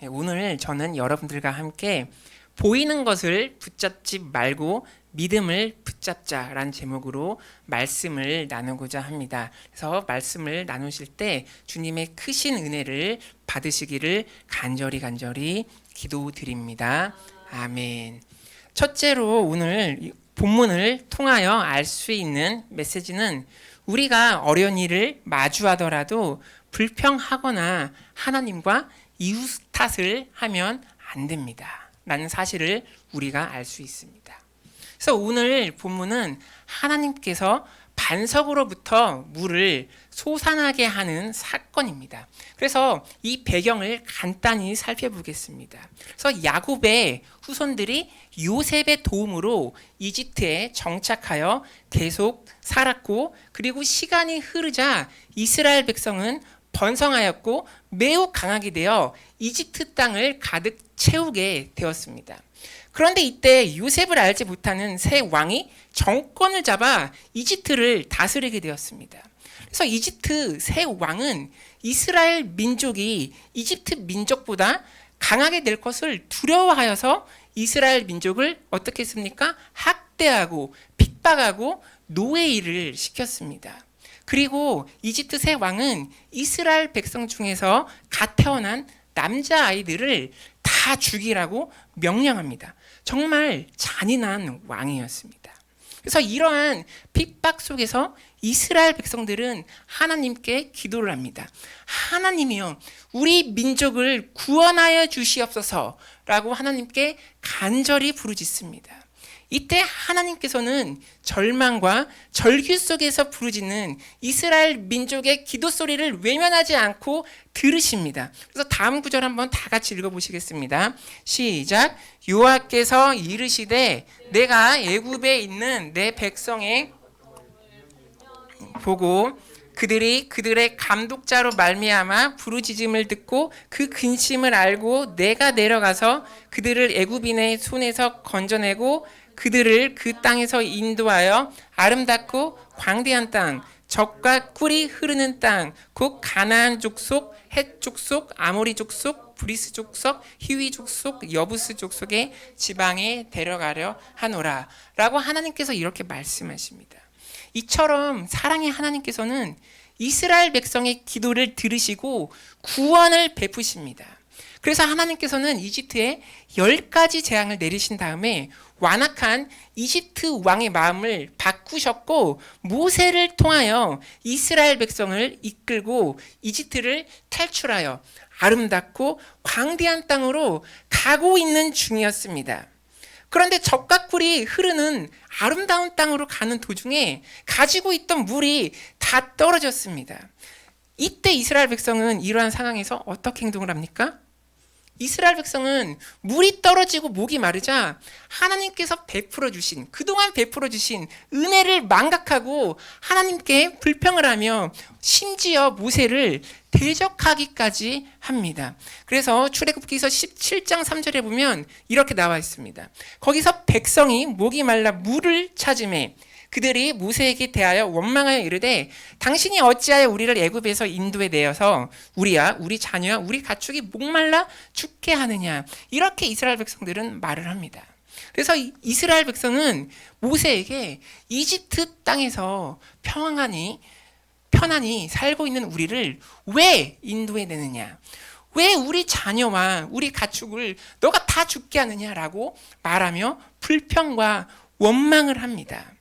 오늘 저는 여러분들과 함께 보이는 것을 붙잡지 말고 믿음을 붙잡자라는 제목으로 말씀을 나누고자 합니다. 그래서 말씀을 나누실 때 주님의 크신 은혜를 받으시기를 간절히 기도드립니다. 아멘. 첫째로 오늘 본문을 통하여 알 수 있는 메시지는 우리가 어려운 일을 마주하더라도 불평하거나 하나님과 이웃 탓을 하면 안 됩니다. 라는 사실을 우리가 알 수 있습니다. 그래서 오늘 본문은 하나님께서 반석으로부터 물을 솟아나게 하는 사건입니다. 그래서 이 배경을 간단히 살펴보겠습니다. 그래서 야곱의 후손들이 요셉의 도움으로 이집트에 정착하여 계속 살았고, 그리고 시간이 흐르자 이스라엘 백성은 번성하였고 매우 강하게 되어 이집트 땅을 가득 채우게 되었습니다. 그런데 이때 요셉을 알지 못하는 새 왕이 정권을 잡아 이집트를 다스리게 되었습니다. 그래서 이집트 새 왕은 이스라엘 민족이 이집트 민족보다 강하게 될 것을 두려워하여서 이스라엘 민족을 어떻게 했습니까? 학대하고 핍박하고 노예일을 시켰습니다. 그리고 이집트 새 왕은 이스라엘 백성 중에서 갓 태어난 남자아이들을 다 죽이라고 명령합니다. 정말 잔인한 왕이었습니다. 그래서 이러한 핍박 속에서 이스라엘 백성들은 하나님께 기도를 합니다. 하나님이여, 우리 민족을 구원하여 주시옵소서라고 하나님께 간절히 부르짖습니다. 이때 하나님께서는 절망과 절규 속에서 부르짖는 이스라엘 민족의 기도 소리를 외면하지 않고 들으십니다. 그래서 다음 구절 한번 다 같이 읽어보시겠습니다. 시작. 여호와께서 이르시되 내가 애굽에 있는 내 백성의 보고 그들이 그들의 감독자로 말미암아 부르짖음을 듣고 그 근심을 알고 내가 내려가서 그들을 애굽인의 손에서 건져내고 그들을 그 땅에서 인도하여 아름답고 광대한 땅, 젖과 꿀이 흐르는 땅, 곧 가나안 족속, 헷 족속, 아모리 족속, 브리스 족속, 히위 족속, 여부스 족속의 지방에 데려가려 하노라 라고 하나님께서 이렇게 말씀하십니다. 이처럼 사랑의 하나님께서는 이스라엘 백성의 기도를 들으시고 구원을 베푸십니다. 그래서 하나님께서는 이집트에 10가지 재앙을 내리신 다음에 완악한 이집트 왕의 마음을 바꾸셨고 모세를 통하여 이스라엘 백성을 이끌고 이집트를 탈출하여 아름답고 광대한 땅으로 가고 있는 중이었습니다. 그런데 젖과 꿀이 흐르는 아름다운 땅으로 가는 도중에 가지고 있던 물이 다 떨어졌습니다. 이때 이스라엘 백성은 이러한 상황에서 어떻게 행동을 합니까? 이스라엘 백성은 물이 떨어지고 목이 마르자 하나님께서 그동안 베풀어 주신 은혜를 망각하고 하나님께 불평을 하며 심지어 모세를 대적하기까지 합니다. 그래서 출애굽기서 17장 3절에 보면 이렇게 나와 있습니다. 거기서 백성이 목이 말라 물을 찾으매 그들이 모세에게 대하여 원망하여 이르되 당신이 어찌하여 우리를 애굽에서 인도에 내어서 우리야 우리 자녀야 우리 가축이 목말라 죽게 하느냐, 이렇게 이스라엘 백성들은 말을 합니다. 그래서 이스라엘 백성은 모세에게 이집트 땅에서 편안히 살고 있는 우리를 왜 인도에 내느냐, 왜 우리 자녀와 우리 가축을 너가 다 죽게 하느냐라고 말하며 불평과 원망을 합니다.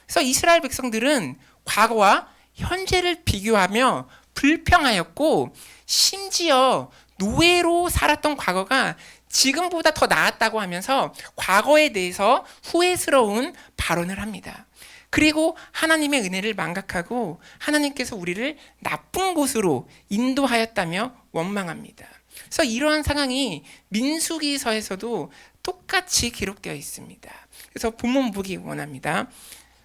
그래서 이스라엘 백성들은 과거와 현재를 비교하며 불평하였고 심지어 노예로 살았던 과거가 지금보다 더 나았다고 하면서 과거에 대해서 후회스러운 발언을 합니다. 그리고 하나님의 은혜를 망각하고 하나님께서 우리를 나쁜 곳으로 인도하였다며 원망합니다. 그래서 이러한 상황이 민수기서에서도 똑같이 기록되어 있습니다. 그래서 본문 보기 원합니다.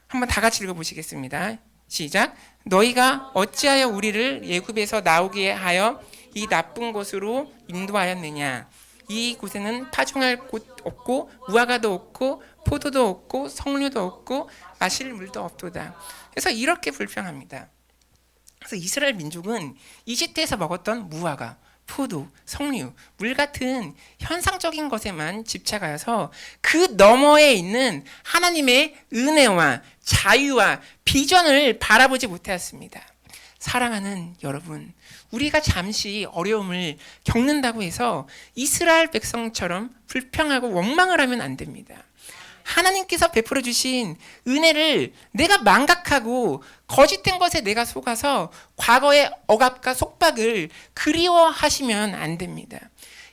한번 다 같이 읽어보시겠습니다. 시작. 너희가 어찌하여 우리를 애굽에서 나오게 하여 이 나쁜 곳으로 인도하였느냐. 이 곳에는 파종할 곳 없고 무화과도 없고 포도도 없고 석류도 없고 마실 물도 없도다. 그래서 이렇게 불평합니다. 그래서 이스라엘 민족은 이집트에서 먹었던 무화과, 포도, 석류, 물 같은 현상적인 것에만 집착하여서 그 너머에 있는 하나님의 은혜와 자유와 비전을 바라보지 못하였습니다. 사랑하는 여러분, 우리가 잠시 어려움을 겪는다고 해서 이스라엘 백성처럼 불평하고 원망을 하면 안 됩니다. 하나님께서 베풀어 주신 은혜를 내가 망각하고 거짓된 것에 내가 속아서 과거의 억압과 속박을 그리워하시면 안 됩니다.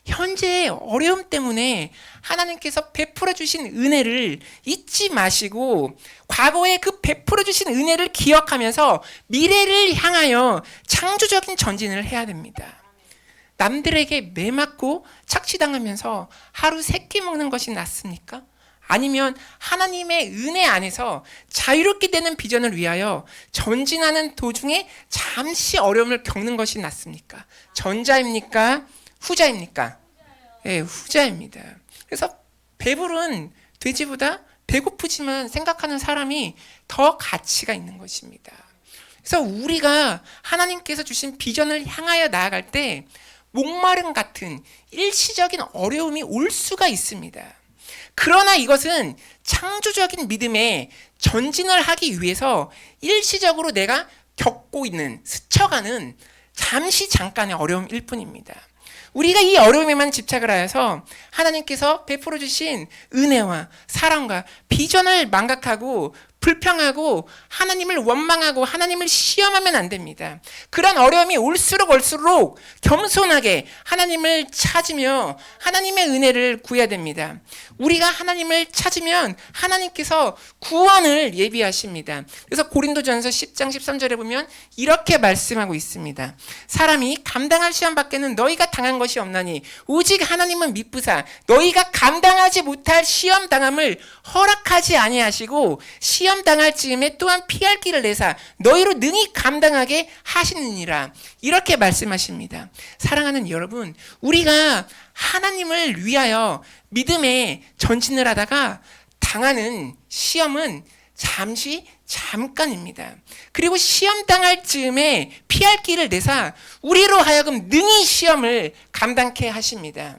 현재의 어려움 때문에 하나님께서 베풀어 주신 은혜를 잊지 마시고 과거에 그 베풀어 주신 은혜를 기억하면서 미래를 향하여 창조적인 전진을 해야 됩니다. 남들에게 매맞고 착취당하면서 하루 3끼 먹는 것이 낫습니까? 아니면 하나님의 은혜 안에서 자유롭게 되는 비전을 위하여 전진하는 도중에 잠시 어려움을 겪는 것이 낫습니까? 전자입니까? 후자입니까? 네, 후자입니다. 그래서 배부른 돼지보다 배고프지만 생각하는 사람이 더 가치가 있는 것입니다. 그래서 우리가 하나님께서 주신 비전을 향하여 나아갈 때 목마름 같은 일시적인 어려움이 올 수가 있습니다. 그러나 이것은 창조적인 믿음에 전진을 하기 위해서 일시적으로 내가 겪고 있는, 스쳐가는 잠시 잠깐의 어려움일 뿐입니다. 우리가 이 어려움에만 집착을 하여서 하나님께서 베풀어 주신 은혜와 사랑과 비전을 망각하고 불평하고 하나님을 원망하고 하나님을 시험하면 안 됩니다. 그런 어려움이 올수록 겸손하게 하나님을 찾으며 하나님의 은혜를 구해야 됩니다. 우리가 하나님을 찾으면 하나님께서 구원을 예비하십니다. 그래서 고린도전서 10장 13절에 보면 이렇게 말씀하고 있습니다. 사람이 감당할 시험 밖에는 너희가 당한 것이 없나니 오직 하나님은 미쁘사 너희가 감당하지 못할 시험 당함을 허락하지 아니하시고 시험 당할 즈음에 또한 피할 길을 내사 너희로 능히 감당하게 하시느니라. 이렇게 말씀하십니다. 사랑하는 여러분, 우리가 하나님을 위하여 믿음의 전진을 하다가 당하는 시험은 잠깐입니다. 그리고 시험 당할 즈음에 피할 길을 내사 우리로 하여금 능히 시험을 감당케 하십니다.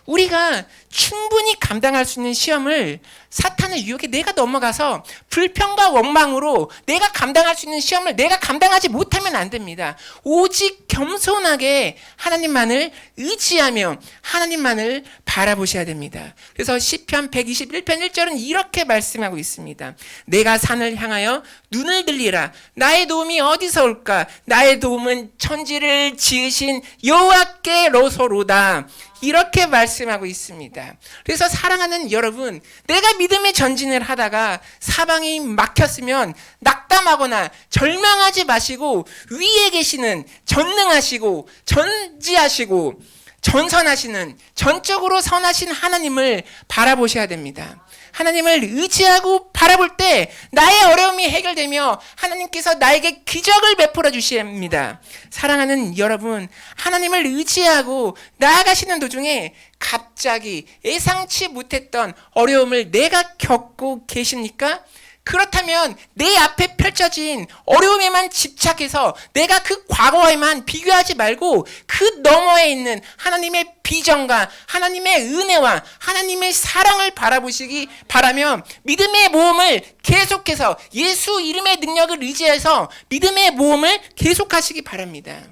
우리가 충분히 감당할 수 있는 시험을 사탄의 유혹에 내가 넘어가서 불평과 원망으로 내가 감당할 수 있는 시험을 내가 감당하지 못하면 안 됩니다. 오직 겸손하게 하나님만을 의지하며 하나님만을 바라보셔야 됩니다. 그래서 시편 121편 1절은 이렇게 말씀하고 있습니다. 내가 산을 향하여 눈을 들리라. 나의 도움이 어디서 올까? 나의 도움은 천지를 지으신 여호와께로서로다. 이렇게 말씀하고 있습니다. 그래서 사랑하는 여러분, 내가 믿음의 전진을 하다가 사방이 막혔으면 낙담하거나 절망하지 마시고 위에 계시는 전능하시고 전지하시고 전선하시는 전적으로 선하신 하나님을 바라보셔야 됩니다. 하나님을 의지하고 바라볼 때 나의 어려움이 해결되며 하나님께서 나에게 기적을 베풀어 주십니다. 사랑하는 여러분, 하나님을 의지하고 나아가시는 도중에 갑자기 예상치 못했던 어려움을 내가 겪고 계십니까? 그렇다면 내 앞에 펼쳐진 어려움에만 집착해서 내가 그 과거에만 비교하지 말고 그 너머에 있는 하나님의 비전과 하나님의 은혜와 하나님의 사랑을 바라보시기 바라며 믿음의 모험을 계속해서 예수 이름의 능력을 의지해서 믿음의 모험을 계속하시기 바랍니다.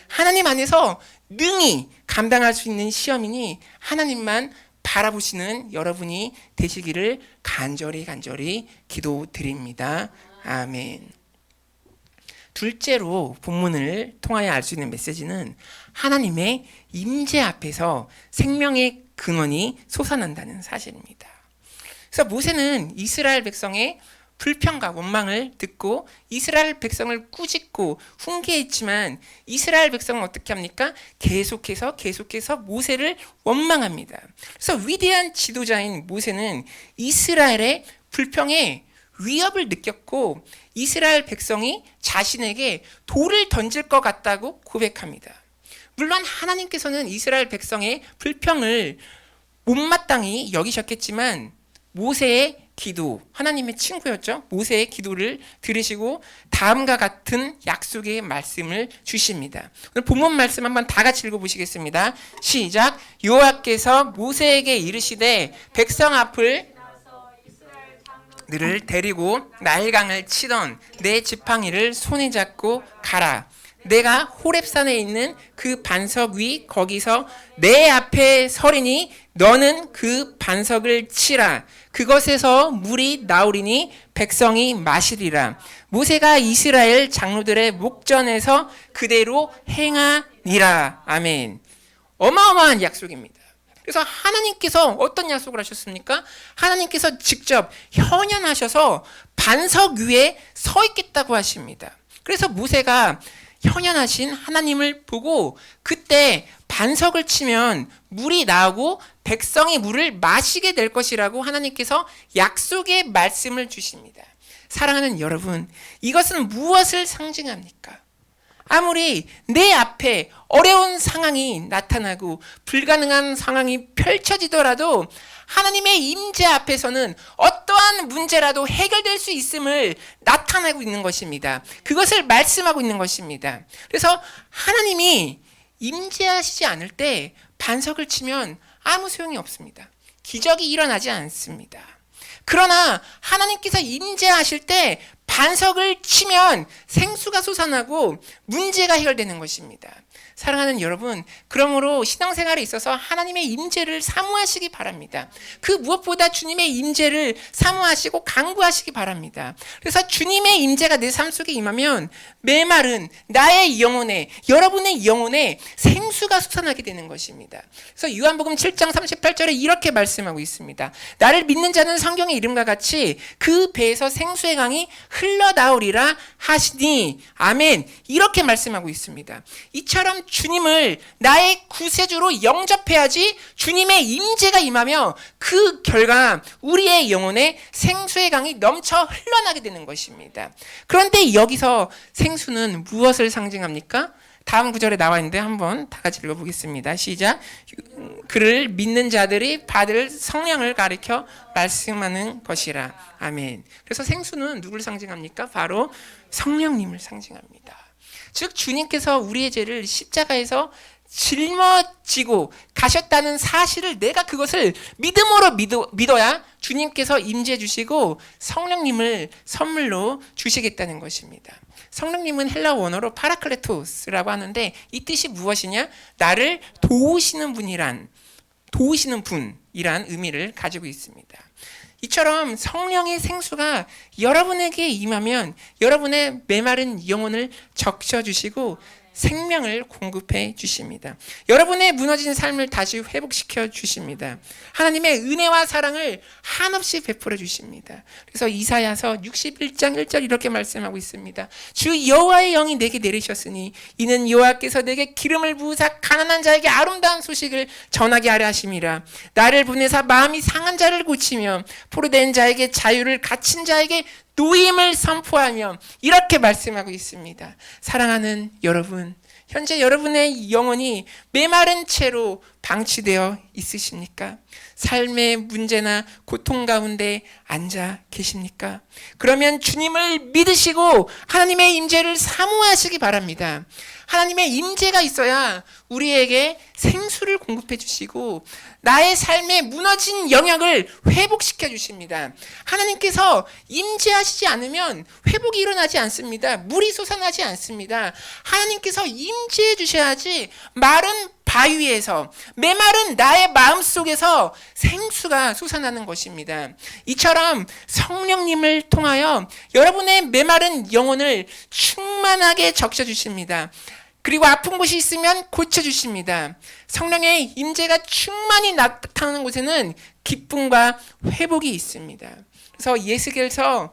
하나님 안에서 능히 감당할 수 있는 시험이니 하나님만 바라보시는 여러분이 되시기를 간절히 기도드립니다. 아멘. 둘째로 본문을 통하여 알 수 있는 메시지는 하나님의 임재 앞에서 생명의 근원이 솟아난다는 사실입니다. 그래서 모세는 이스라엘 백성의 불평과 원망을 듣고 이스라엘 백성을 꾸짖고 훈계했지만 이스라엘 백성은 어떻게 합니까? 계속해서 모세를 원망합니다. 그래서 위대한 지도자인 모세는 이스라엘의 불평에 위협을 느꼈고 이스라엘 백성이 자신에게 돌을 던질 것 같다고 고백합니다. 물론 하나님께서는 이스라엘 백성의 불평을 못마땅히 여기셨겠지만 모세의 기도, 하나님의 친구였죠. 모세의 기도를 들으시고 다음과 같은 약속의 말씀을 주십니다. 오늘 본문 말씀 한번 다 같이 읽어보시겠습니다. 시작. 여호와께서 모세에게 이르시되 백성 앞을 너를 데리고 나일강을 치던 내 지팡이를 손에 잡고 가라. 내가 호렙산에 있는 그 반석 위 거기서 내 앞에 서리니 너는 그 반석을 치라. 그것에서 물이 나오리니 백성이 마시리라. 모세가 이스라엘 장로들의 목전에서 그대로 행하니라. 아멘. 어마어마한 약속입니다. 그래서 하나님께서 어떤 약속을 하셨습니까? 하나님께서 직접 현현하셔서 반석 위에 서 있겠다고 하십니다. 그래서 모세가 현현하신 하나님을 보고 그때 반석을 치면 물이 나오고 백성이 물을 마시게 될 것이라고 하나님께서 약속의 말씀을 주십니다. 사랑하는 여러분, 이것은 무엇을 상징합니까? 아무리 내 앞에 어려운 상황이 나타나고 불가능한 상황이 펼쳐지더라도 하나님의 임재 앞에서는 어떠한 문제라도 해결될 수 있음을 나타내고 있는 것입니다. 그것을 말씀하고 있는 것입니다. 그래서 하나님이 임재하시지 않을 때 반석을 치면 아무 소용이 없습니다. 기적이 일어나지 않습니다. 그러나 하나님께서 임재하실 때 반석을 치면 생수가 솟아나고 문제가 해결되는 것입니다. 사랑하는 여러분, 그러므로 신앙생활에 있어서 하나님의 임재를 사모하시기 바랍니다. 그 무엇보다 주님의 임재를 사모하시고 간구하시기 바랍니다. 그래서 주님의 임재가 내 삶 속에 임하면 메마른 나의 영혼에, 여러분의 영혼에 생수가 솟아나게 되는 것입니다. 그래서 요한복음 7장 38절에 이렇게 말씀하고 있습니다. 나를 믿는 자는 성경의 이름과 같이 그 배에서 생수의 강이 흘러나오리라 하시니 아멘. 이렇게 말씀하고 있습니다. 이처럼 주님을 나의 구세주로 영접해야지 주님의 임재가 임하며 그 결과 우리의 영혼에 생수의 강이 넘쳐 흘러나게 되는 것입니다. 그런데 여기서 생수는 무엇을 상징합니까? 다음 구절에 나와 있는데 한번 다 같이 읽어보겠습니다. 시작. 그를 믿는 자들이 받을 성령을 가리켜 말씀하는 것이라. 아멘. 그래서 생수는 누구를 상징합니까? 바로 성령님을 상징합니다. 즉 주님께서 우리의 죄를 십자가에서 짊어지고 가셨다는 사실을 내가 그것을 믿음으로 믿어야 주님께서 임재해 주시고 성령님을 선물로 주시겠다는 것입니다. 성령님은 헬라 원어로 파라클레토스라고 하는데 이 뜻이 무엇이냐? 나를 도우시는 분이란 의미를 가지고 있습니다. 이처럼 성령의 생수가 여러분에게 임하면 여러분의 메마른 영혼을 적셔주시고 생명을 공급해 주십니다. 여러분의 무너진 삶을 다시 회복시켜 주십니다. 하나님의 은혜와 사랑을 한없이 베풀어 주십니다. 그래서 이사야서 61장 1절 이렇게 말씀하고 있습니다. 주 여호와의 영이 내게 내리셨으니 이는 여호와께서 내게 기름을 부으사 가난한 자에게 아름다운 소식을 전하게 하려 하심이라. 나를 보내사 마음이 상한 자를 고치며 포로된 자에게 자유를, 갇힌 자에게 노임을 선포하며 이렇게 말씀하고 있습니다. 사랑하는 여러분, 현재 여러분의 영혼이 메마른 채로 방치되어 있으십니까? 삶의 문제나 고통 가운데 앉아 계십니까? 그러면 주님을 믿으시고 하나님의 임재를 사모하시기 바랍니다. 하나님의 임재가 있어야 우리에게 생수를 공급해 주시고 나의 삶의 무너진 영역을 회복시켜 주십니다. 하나님께서 임재하시지 않으면 회복이 일어나지 않습니다. 물이 솟아나지 않습니다. 하나님께서 임재해 주셔야지 마른 바위에서, 메마른 나의 마음속에서 생수가 솟아나는 것입니다. 이처럼 성령님을 통하여 여러분의 메마른 영혼을 충만하게 적셔주십니다. 그리고 아픈 곳이 있으면 고쳐주십니다. 성령의 임재가 충만히 나타나는 곳에는 기쁨과 회복이 있습니다. 그래서 예스겔서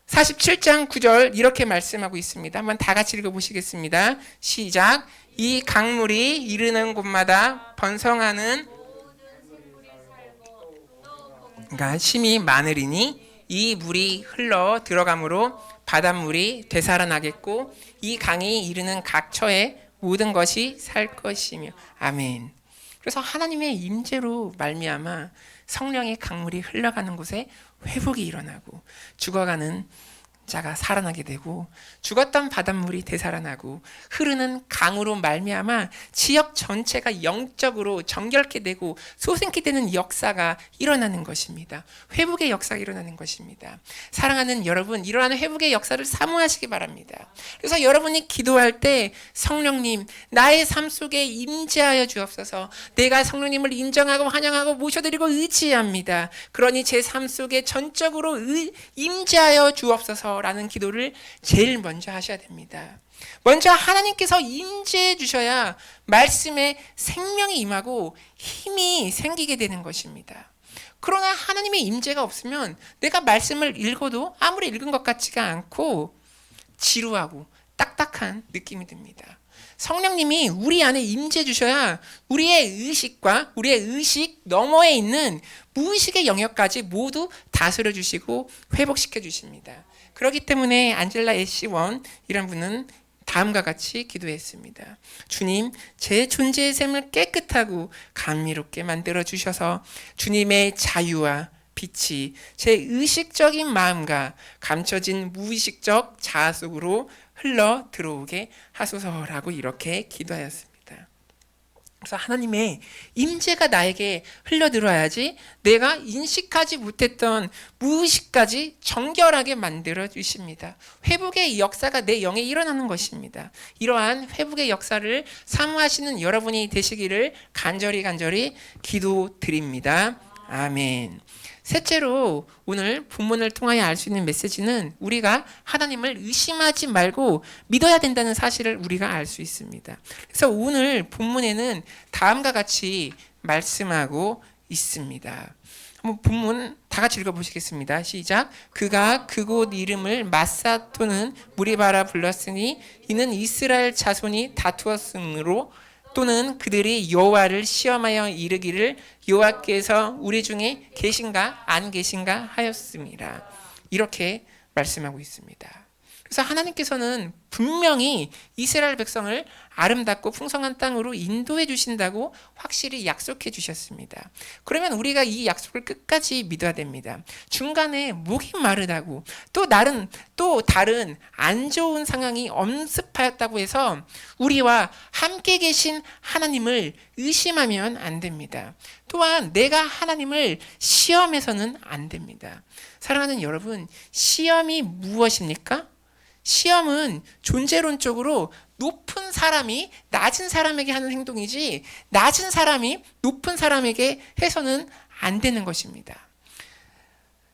47장 9절 이렇게 말씀하고 있습니다. 한번 다 같이 읽어보시겠습니다. 시작. 이 강물이 이르는 곳마다 번성하는 그러니까 힘이 많으리니 이 물이 흘러 들어가므로 바닷물이 되살아나겠고 이 강이 이르는 각 처에 모든 것이 살 것이며 아멘. 그래서 하나님의 임재로 말미암아 성령의 강물이 흘러가는 곳에 회복이 일어나고 죽어가는 자가 살아나게 되고 죽었던 바닷물이 되살아나고 흐르는 강으로 말미암아 지역 전체가 영적으로 정결케 되고 솟게 되는 역사가 일어나는 것입니다. 회복의 역사가 일어나는 것입니다. 사랑하는 여러분, 일어나는 회복의 역사를 사모하시기 바랍니다. 그래서 여러분이 기도할 때 성령님 나의 삶 속에 임재하여 주옵소서. 내가 성령님을 인정하고 환영하고 모셔드리고 의지합니다. 그러니 제 삶 속에 전적으로 임재하여 주옵소서 라는 기도를 제일 먼저 하셔야 됩니다. 먼저 하나님께서 임재해 주셔야 말씀에 생명이 임하고 힘이 생기게 되는 것입니다. 그러나 하나님의 임재가 없으면 내가 말씀을 읽어도 아무리 읽은 것 같지가 않고 지루하고 딱딱한 느낌이 듭니다. 성령님이 우리 안에 임재해 주셔야 우리의 의식과 우리의 의식 너머에 있는 무의식의 영역까지 모두 다스려 주시고 회복시켜 주십니다. 그렇기 때문에 안젤라 애시원 이런 분은 다음과 같이 기도했습니다. 주님, 제 존재의 샘을 깨끗하고 감미롭게 만들어 주셔서 주님의 자유와 빛이 제 의식적인 마음과 감춰진 무의식적 자아 속으로 흘러 들어오게 하소서라고 이렇게 기도하였습니다. 그래서 하나님의 임재가 나에게 흘러들어야지 내가 인식하지 못했던 무의식까지 정결하게 만들어 주십니다. 회복의 역사가 내 영에 일어나는 것입니다. 이러한 회복의 역사를 사모하시는 여러분이 되시기를 간절히 기도드립니다. 아멘. 셋째로 오늘 본문을 통하여 알 수 있는 메시지는 우리가 하나님을 의심하지 말고 믿어야 된다는 사실을 우리가 알 수 있습니다. 그래서 오늘 본문에는 다음과 같이 말씀하고 있습니다. 한번 본문 다 같이 읽어보시겠습니다. 시작. 그가 그곳 이름을 마사토는 무리바라 불렀으니 이는 이스라엘 자손이 다투었으므로 또는 그들이 여호와를 시험하여 이르기를 여호와께서 우리 중에 계신가 안 계신가 하였습니다. 이렇게 말씀하고 있습니다. 그래서 하나님께서는 분명히 이스라엘 백성을 아름답고 풍성한 땅으로 인도해 주신다고 확실히 약속해 주셨습니다. 그러면 우리가 이 약속을 끝까지 믿어야 됩니다. 중간에 목이 마르다고 또 다른 안 좋은 상황이 엄습하였다고 해서 우리와 함께 계신 하나님을 의심하면 안 됩니다. 또한 내가 하나님을 시험해서는 안 됩니다. 사랑하는 여러분, 시험이 무엇입니까? 시험은 존재론적으로 높은 사람이 낮은 사람에게 하는 행동이지 낮은 사람이 높은 사람에게 해서는 안 되는 것입니다.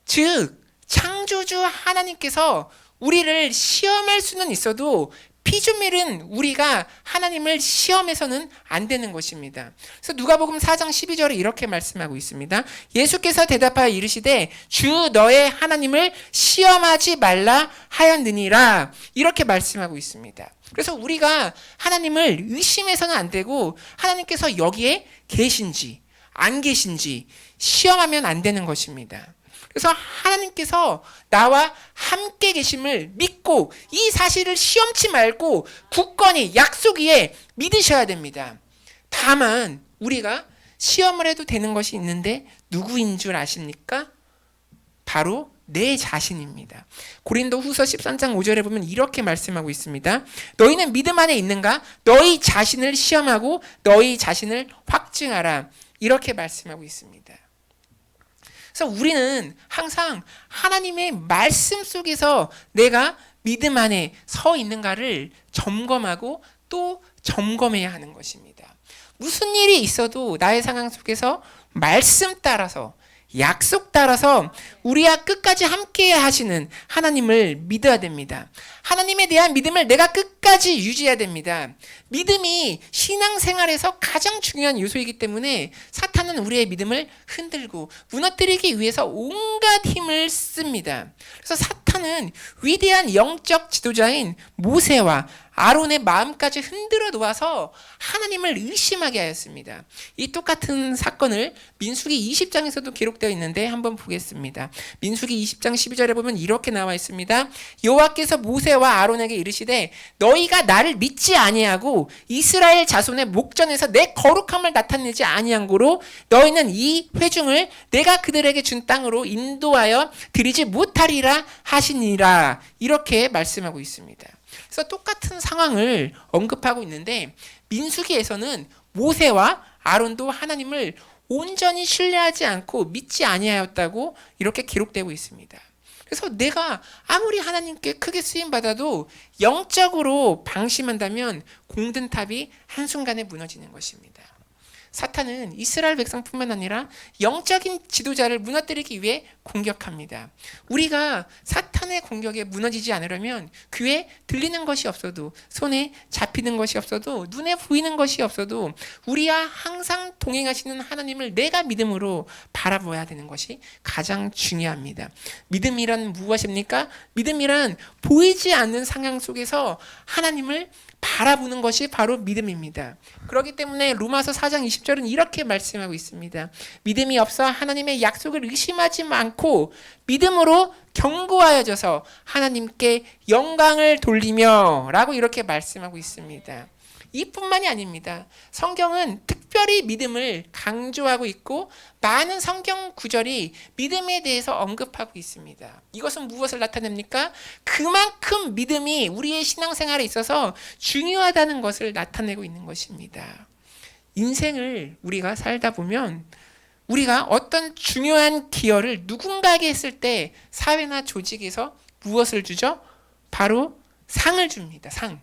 즉 창조주 하나님께서 우리를 시험할 수는 있어도 피조물은 우리가 하나님을 시험해서는 안 되는 것입니다. 그래서 누가복음 4장 12절에 이렇게 말씀하고 있습니다. 예수께서 대답하여 이르시되 주 너의 하나님을 시험하지 말라 하였느니라 이렇게 말씀하고 있습니다. 그래서 우리가 하나님을 의심해서는 안 되고 하나님께서 여기에 계신지 안 계신지 시험하면 안 되는 것입니다. 그래서 하나님께서 나와 함께 계심을 믿고 이 사실을 시험치 말고 굳건히 약속 위에 믿으셔야 됩니다. 다만 우리가 시험을 해도 되는 것이 있는데 누구인 줄 아십니까? 바로 내 자신입니다. 고린도 후서 13장 5절에 보면 이렇게 말씀하고 있습니다. 너희는 믿음 안에 있는가? 너희 자신을 시험하고 너희 자신을 확증하라. 이렇게 말씀하고 있습니다. 그래서 우리는 항상 하나님의 말씀 속에서 내가 믿음 안에 서 있는가를 점검하고 또 점검해야 하는 것입니다. 무슨 일이 있어도 나의 상황 속에서 말씀 따라서 약속 따라서 우리와 끝까지 함께 하시는 하나님을 믿어야 됩니다. 하나님에 대한 믿음을 내가 끝까지 유지해야 됩니다. 믿음이 신앙생활에서 가장 중요한 요소이기 때문에 사탄은 우리의 믿음을 흔들고 무너뜨리기 위해서 온갖 힘을 씁니다. 그래서 사탄은 위대한 영적 지도자인 모세와 아론의 마음까지 흔들어 놓아서 하나님을 의심하게 하였습니다. 이 똑같은 사건을 민수기 20장에서도 기록되어 있는데 한번 보겠습니다. 민수기 20장 12절에 보면 이렇게 나와 있습니다. 여호와께서 모세와 아론에게 이르시되 너희가 나를 믿지 아니하고 너희도 이스라엘 자손의 목전에서 내 거룩함을 나타내지 아니한 고로 너희는 이 회중을 내가 그들에게 준 땅으로 인도하여 드리지 못하리라 하시니라. 이렇게 말씀하고 있습니다. 그래서 똑같은 상황을 언급하고 있는데 민수기에서는 모세와 아론도 하나님을 온전히 신뢰하지 않고 믿지 아니하였다고 이렇게 기록되고 있습니다. 그래서 내가 아무리 하나님께 크게 쓰임받아도 영적으로 방심한다면 공든탑이 한순간에 무너지는 것입니다. 사탄은 이스라엘 백성뿐만 아니라 영적인 지도자를 무너뜨리기 위해 공격합니다. 우리가 사탄의 공격에 무너지지 않으려면 귀에 들리는 것이 없어도, 손에 잡히는 것이 없어도, 눈에 보이는 것이 없어도 우리와 항상 동행하시는 하나님을 내가 믿음으로 바라보아야 되는 것이 가장 중요합니다. 믿음이란 무엇입니까? 믿음이란 보이지 않는 상황 속에서 하나님을 바라보는 것이 바로 믿음입니다. 그렇기 때문에 로마서 4장 20절은 이렇게 말씀하고 있습니다. 믿음이 없어 하나님의 약속을 의심하지 않고 믿음으로 견고하여져서 하나님께 영광을 돌리며 라고 이렇게 말씀하고 있습니다. 이뿐만이 아닙니다. 성경은 특별히 믿음을 강조하고 있고 많은 성경 구절이 믿음에 대해서 언급하고 있습니다. 이것은 무엇을 나타냅니까? 그만큼 믿음이 우리의 신앙생활에 있어서 중요하다는 것을 나타내고 있는 것입니다. 인생을 우리가 살다 보면 우리가 어떤 중요한 기여를 누군가에게 했을 때 사회나 조직에서 무엇을 주죠? 바로 상을 줍니다. 상.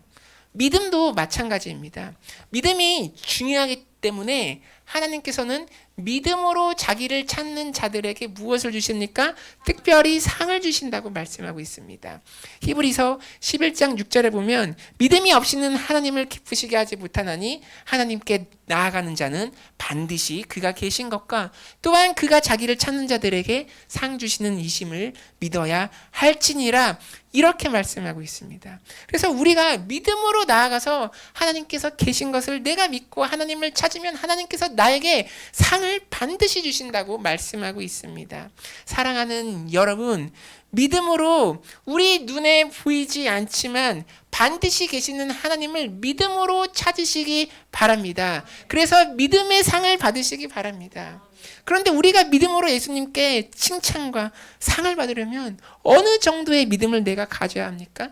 믿음도 마찬가지입니다. 믿음이 중요하기 때문에 하나님께서는 믿음으로 자기를 찾는 자들에게 무엇을 주십니까? 특별히 상을 주신다고 말씀하고 있습니다. 히브리서 11장 6절에 보면 믿음이 없이는 하나님을 기쁘시게 하지 못하나니 하나님께 나아가는 자는 반드시 그가 계신 것과 또한 그가 자기를 찾는 자들에게 상 주시는 이심을 믿어야 할지니라. 이렇게 말씀하고 있습니다. 그래서 우리가 믿음으로 나아가서 하나님께서 계신 것을 내가 믿고 하나님을 찾으면 하나님께서 나에게 상을 반드시 주신다고 말씀하고 있습니다. 사랑하는 여러분, 믿음으로 우리 눈에 보이지 않지만 반드시 계시는 하나님을 믿음으로 찾으시기 바랍니다. 그래서 믿음의 상을 받으시기 바랍니다. 그런데 우리가 믿음으로 예수님께 칭찬과 상을 받으려면 어느 정도의 믿음을 내가 가져야 합니까?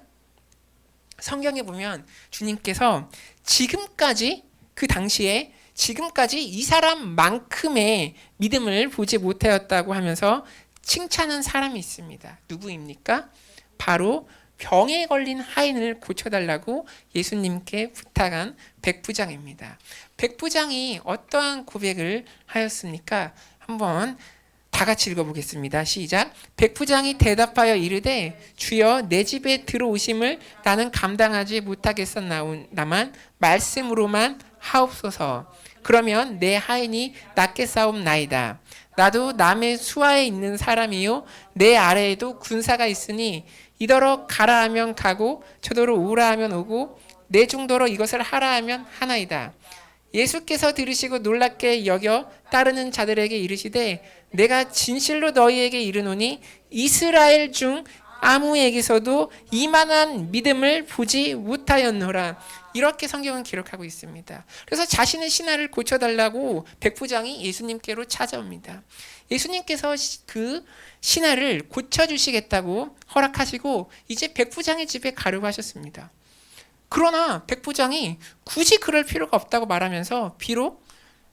성경에 보면 주님께서 지금까지 그 당시에 지금까지 이 사람만큼의 믿음을 보지 못하였다고 하면서 칭찬한 사람이 있습니다. 누구입니까? 바로 병에 걸린 하인을 고쳐달라고 예수님께 부탁한 백부장입니다. 백부장이 어떠한 고백을 하였습니까? 한번 다 같이 읽어보겠습니다. 시작. 백부장이 대답하여 이르되 주여 내 집에 들어오심을 나는 감당하지 못하겠사오나만 말씀으로만 하옵소서. 그러면 내 하인이 낫게 싸움나이다. 나도 남의 수하에 있는 사람이요 내 아래에도 군사가 있으니 이더러 가라 하면 가고 저더러 오라 하면 오고 내 중더러 이것을 하라 하면 하나이다. 예수께서 들으시고 놀랍게 여겨 따르는 자들에게 이르시되 내가 진실로 너희에게 이르노니 이스라엘 중 아무에게서도 이만한 믿음을 보지 못하였노라. 이렇게 성경은 기록하고 있습니다. 그래서 자신의 신하를 고쳐달라고 백부장이 예수님께로 찾아옵니다. 예수님께서 그 신하를 고쳐주시겠다고 허락하시고 이제 백부장의 집에 가려고 하셨습니다. 그러나 백부장이 굳이 그럴 필요가 없다고 말하면서 비록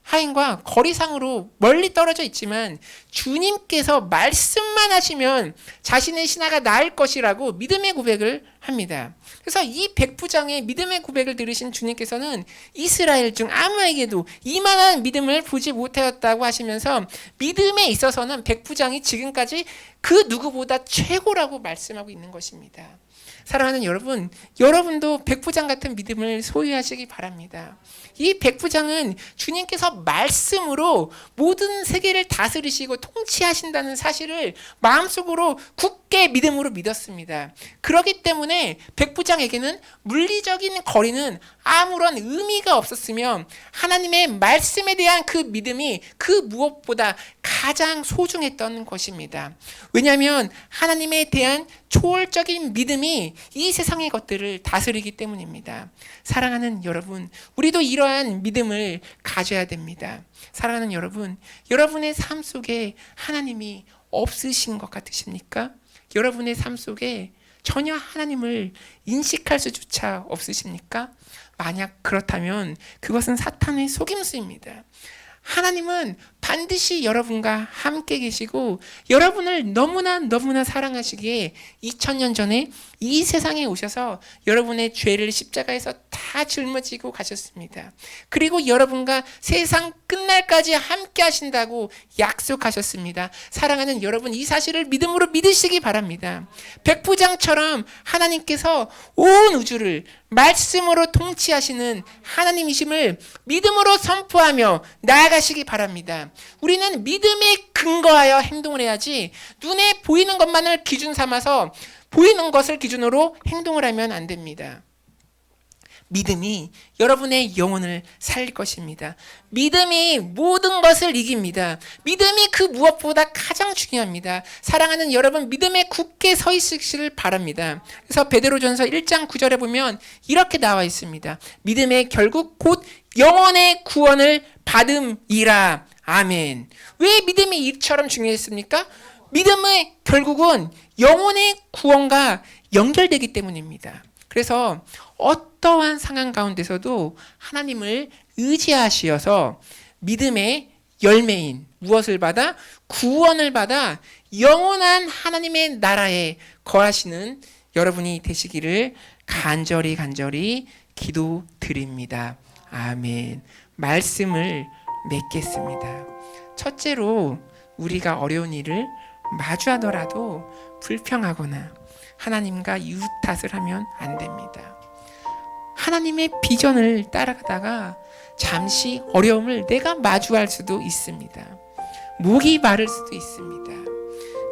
하인과 거리상으로 멀리 떨어져 있지만 주님께서 말씀만 하시면 자신의 신하가 나을 것이라고 믿음의 고백을 합니다. 그래서 이 백부장의 믿음의 고백을 들으신 주님께서는 이스라엘 중 아무에게도 이만한 믿음을 보지 못하였다고 하시면서 믿음에 있어서는 백부장이 지금까지 그 누구보다 최고라고 말씀하고 있는 것입니다. 사랑하는 여러분, 여러분도 백부장 같은 믿음을 소유하시기 바랍니다. 이 백부장은 주님께서 말씀으로 모든 세계를 다스리시고 통치하신다는 사실을 마음속으로 굳게 믿음으로 믿었습니다. 그렇기 때문에 백부장에게는 물리적인 거리는 아무런 의미가 없었으며 하나님의 말씀에 대한 그 믿음이 그 무엇보다 가장 소중했던 것입니다. 왜냐하면 하나님에 대한 초월적인 믿음이 이 세상의 것들을 다스리기 때문입니다. 사랑하는 여러분, 우리도 이러한 믿음을 가져야 됩니다. 사랑하는 여러분, 여러분의 삶 속에 하나님이 없으신 것 같으십니까? 여러분의 삶 속에 전혀 하나님을 인식할 수조차 없으십니까? 만약 그렇다면 그것은 사탄의 속임수입니다. 하나님은 반드시 여러분과 함께 계시고 여러분을 너무나 사랑하시기에 2000년 전에 이 세상에 오셔서 여러분의 죄를 십자가에서 다 짊어지고 가셨습니다. 그리고 여러분과 세상 끝날까지 함께 하신다고 약속하셨습니다. 사랑하는 여러분, 이 사실을 믿음으로 믿으시기 바랍니다. 백부장처럼 하나님께서 온 우주를 말씀으로 통치하시는 하나님이심을 믿음으로 선포하며 나아가시기 바랍니다. 우리는 믿음에 근거하여 행동을 해야지 눈에 보이는 것만을 기준 삼아서 보이는 것을 기준으로 행동을 하면 안 됩니다. 믿음이 여러분의 영혼을 살릴 것입니다. 믿음이 모든 것을 이깁니다. 믿음이 그 무엇보다 가장 중요합니다. 사랑하는 여러분, 믿음에 굳게 서 있으시길 바랍니다. 그래서 베드로전서 1장 9절에 보면 이렇게 나와 있습니다. 믿음의 결국 곧 영혼의 구원을 받음이라. 아멘. 왜 믿음이 이처럼 중요했습니까? 믿음의 결국은 영혼의 구원과 연결되기 때문입니다. 그래서 어떠한 상황 가운데서도 하나님을 의지하시어서 믿음의 열매인 무엇을 받아? 구원을 받아 영원한 하나님의 나라에 거하시는 여러분이 되시기를 간절히 기도드립니다. 아멘. 말씀을 맺겠습니다. 첫째로 우리가 어려운 일을 마주하더라도 불평하거나 하나님과 이웃 탓을 하면 안 됩니다. 하나님의 비전을 따라가다가 잠시 어려움을 내가 마주할 수도 있습니다. 목이 마를 수도 있습니다.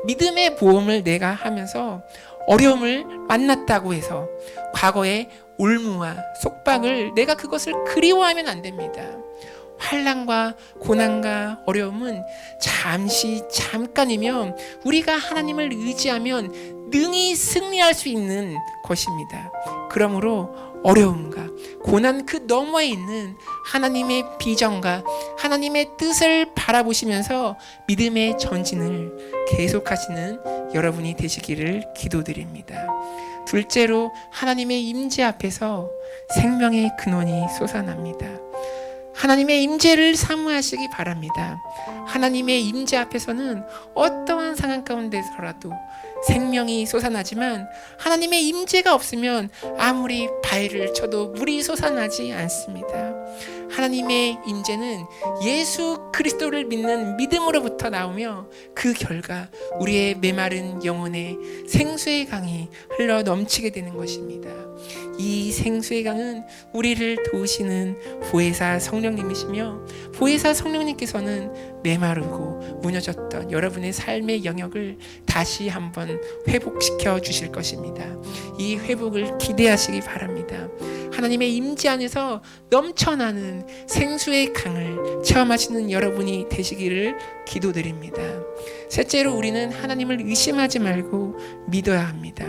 믿음의 보험을 내가 하면서 어려움을 만났다고 해서 과거의 올무와 속박을 내가 그것을 그리워하면 안 됩니다. 환난과 고난과 어려움은 잠깐이며 우리가 하나님을 의지하면 능히 승리할 수 있는 것입니다. 그러므로 어려움과 고난 그 너머에 있는 하나님의 비전과 하나님의 뜻을 바라보시면서 믿음의 전진을 계속하시는 여러분이 되시기를 기도드립니다. 둘째로 하나님의 임재 앞에서 생명의 근원이 솟아납니다. 하나님의 임재를 사모하시기 바랍니다. 하나님의 임재 앞에서는 어떠한 상황 가운데서라도 생명이 솟아나지만 하나님의 임재가 없으면 아무리 바위를 쳐도 물이 솟아나지 않습니다. 하나님의 임재는 예수 그리스도를 믿는 믿음으로부터 나오며 그 결과 우리의 메마른 영혼에 생수의 강이 흘러 넘치게 되는 것입니다. 이 생수의 강은 우리를 도우시는 보혜사 성령님이시며 보혜사 성령님께서는 메마르고 무너졌던 여러분의 삶의 영역을 다시 한번 회복시켜 주실 것입니다. 이 회복을 기대하시기 바랍니다. 하나님의 임재 안에서 넘쳐나는 생수의 강을 체험하시는 여러분이 되시기를 기도드립니다. 셋째로 우리는 하나님을 의심하지 말고 믿어야 합니다.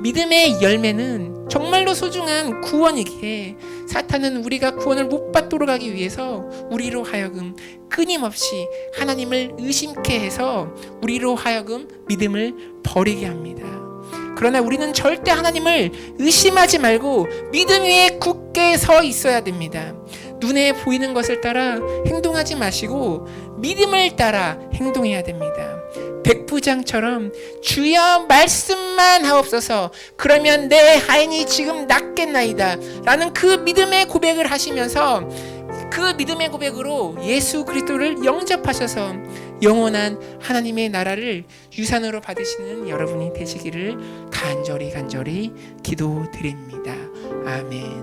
믿음의 열매는 정말로 소중한 구원이기에 사탄은 우리가 구원을 못 받도록 하기 위해서 우리로 하여금 끊임없이 하나님을 의심케 해서 우리로 하여금 믿음을 버리게 합니다. 그러나 우리는 절대 하나님을 의심하지 말고 믿음 위에 굳게 서 있어야 됩니다. 눈에 보이는 것을 따라 행동하지 마시고 믿음을 따라 행동해야 됩니다. 백부장처럼 주여 말씀만 하옵소서 그러면 내 하인이 지금 낫겠나이다 라는 그 믿음의 고백을 하시면서 그 믿음의 고백으로 예수 그리스도를 영접하셔서 영원한 하나님의 나라를 유산으로 받으시는 여러분이 되시기를 간절히 기도드립니다. 아멘.